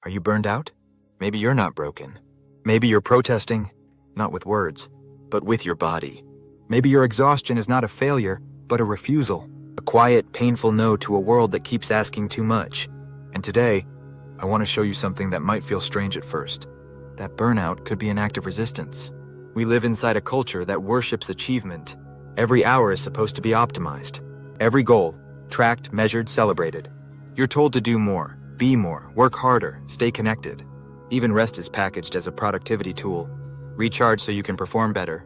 Are you burned out? Maybe you're not broken. Maybe you're protesting, not with words, but with your body. Maybe your exhaustion is not a failure, but a refusal. A quiet, painful no to a world that keeps asking too much. And today, I want to show you something that might feel strange at first. That burnout could be an act of resistance. We live inside a culture that worships achievement. Every hour is supposed to be optimized. Every goal, tracked, measured, celebrated. You're told to do more, be more, work harder, stay connected. Even rest is packaged as a productivity tool. Recharge so you can perform better.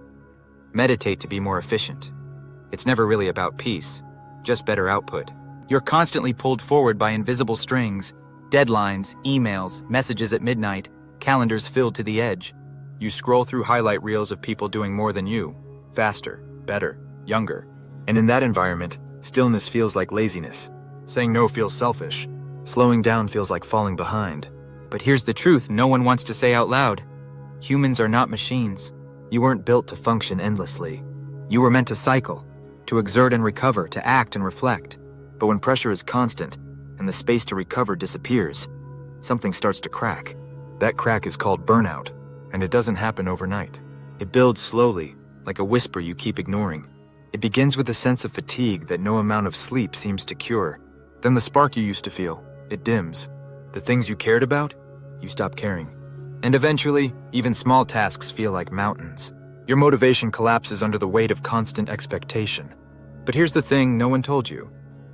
Meditate to be more efficient. It's never really about peace, just better output. You're constantly pulled forward by invisible strings, deadlines, emails, messages at midnight, calendars filled to the edge. You scroll through highlight reels of people doing more than you, faster, better, younger. And in that environment, stillness feels like laziness. Saying no feels selfish. Slowing down feels like falling behind. But here's the truth no one wants to say out loud. Humans are not machines. You weren't built to function endlessly. You were meant to cycle, to exert and recover, to act and reflect. But when pressure is constant and the space to recover disappears, something starts to crack. That crack is called burnout, and it doesn't happen overnight. It builds slowly, like a whisper you keep ignoring. It begins with a sense of fatigue that no amount of sleep seems to cure. Then the spark you used to feel, it dims. The things you cared about, you stop caring. And eventually, even small tasks feel like mountains. Your motivation collapses under the weight of constant expectation. But here's the thing no one told you.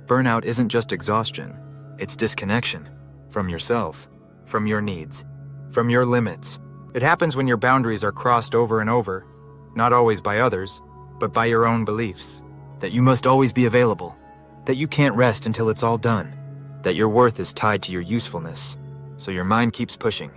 Burnout isn't just exhaustion. It's disconnection. From yourself. From your needs. From your limits. It happens when your boundaries are crossed over and over. Not always by others, but by your own beliefs. That you must always be available. That you can't rest until it's all done. That your worth is tied to your usefulness. So your mind keeps pushing.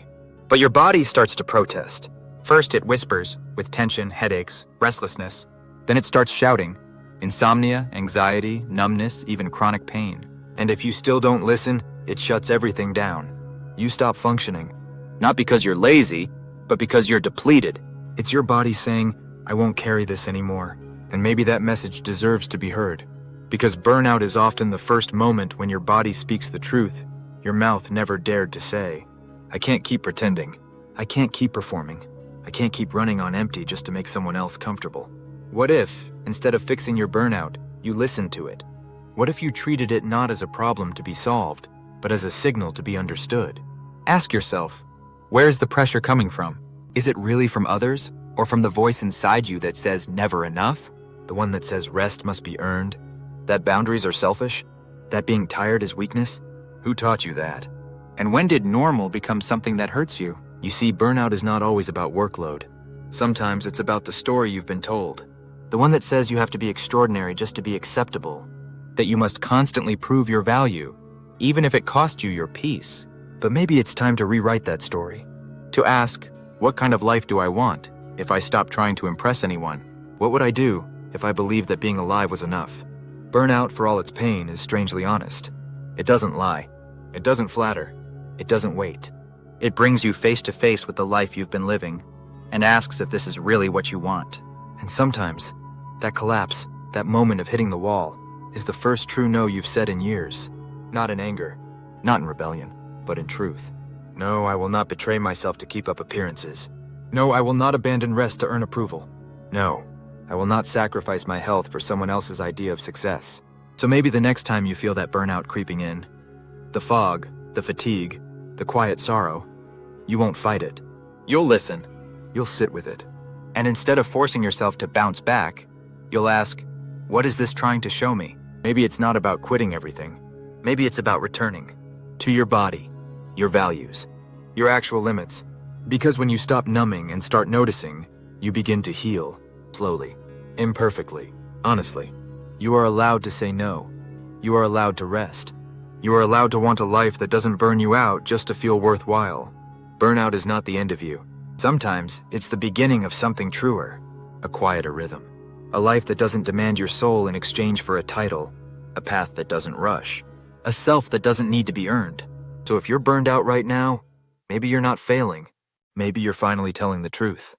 But your body starts to protest. First it whispers, with tension, headaches, restlessness. Then it starts shouting. Insomnia, anxiety, numbness, even chronic pain. And if you still don't listen, it shuts everything down. You stop functioning. Not because you're lazy, but because you're depleted. It's your body saying, I won't carry this anymore. And maybe that message deserves to be heard. Because burnout is often the first moment when your body speaks the truth your mouth never dared to say. I can't keep pretending. I can't keep performing. I can't keep running on empty just to make someone else comfortable. What if, instead of fixing your burnout, you listened to it? What if you treated it not as a problem to be solved, but as a signal to be understood? Ask yourself, where's the pressure coming from? Is it really from others, or from the voice inside you that says never enough? The one that says rest must be earned? That boundaries are selfish? That being tired is weakness? Who taught you that? And when did normal become something that hurts you? You see, burnout is not always about workload. Sometimes it's about the story you've been told. The one that says you have to be extraordinary just to be acceptable. That you must constantly prove your value, even if it costs you your peace. But maybe it's time to rewrite that story. To ask, what kind of life do I want if I stopped trying to impress anyone? What would I do if I believed that being alive was enough? Burnout, for all its pain, is strangely honest. It doesn't lie. It doesn't flatter. It doesn't wait. It brings you face to face with the life you've been living and asks if this is really what you want. And sometimes, that collapse, that moment of hitting the wall, is the first true no you've said in years. Not in anger, not in rebellion, but in truth. No, I will not betray myself to keep up appearances. No, I will not abandon rest to earn approval. No, I will not sacrifice my health for someone else's idea of success. So maybe the next time you feel that burnout creeping in, the fog, the fatigue, the quiet sorrow, you won't fight it. You'll listen. You'll sit with it. And instead of forcing yourself to bounce back, you'll ask, what is this trying to show me? Maybe it's not about quitting everything. Maybe it's about returning to your body, your values, your actual limits. Because when you stop numbing and start noticing, you begin to heal, slowly, imperfectly, honestly. You are allowed to say no. You are allowed to rest. You are allowed to want a life that doesn't burn you out just to feel worthwhile. Burnout is not the end of you. Sometimes it's the beginning of something truer, a quieter rhythm. A life that doesn't demand your soul in exchange for a title, a path that doesn't rush, a self that doesn't need to be earned. So if you're burned out right now, maybe you're not failing. Maybe you're finally telling the truth.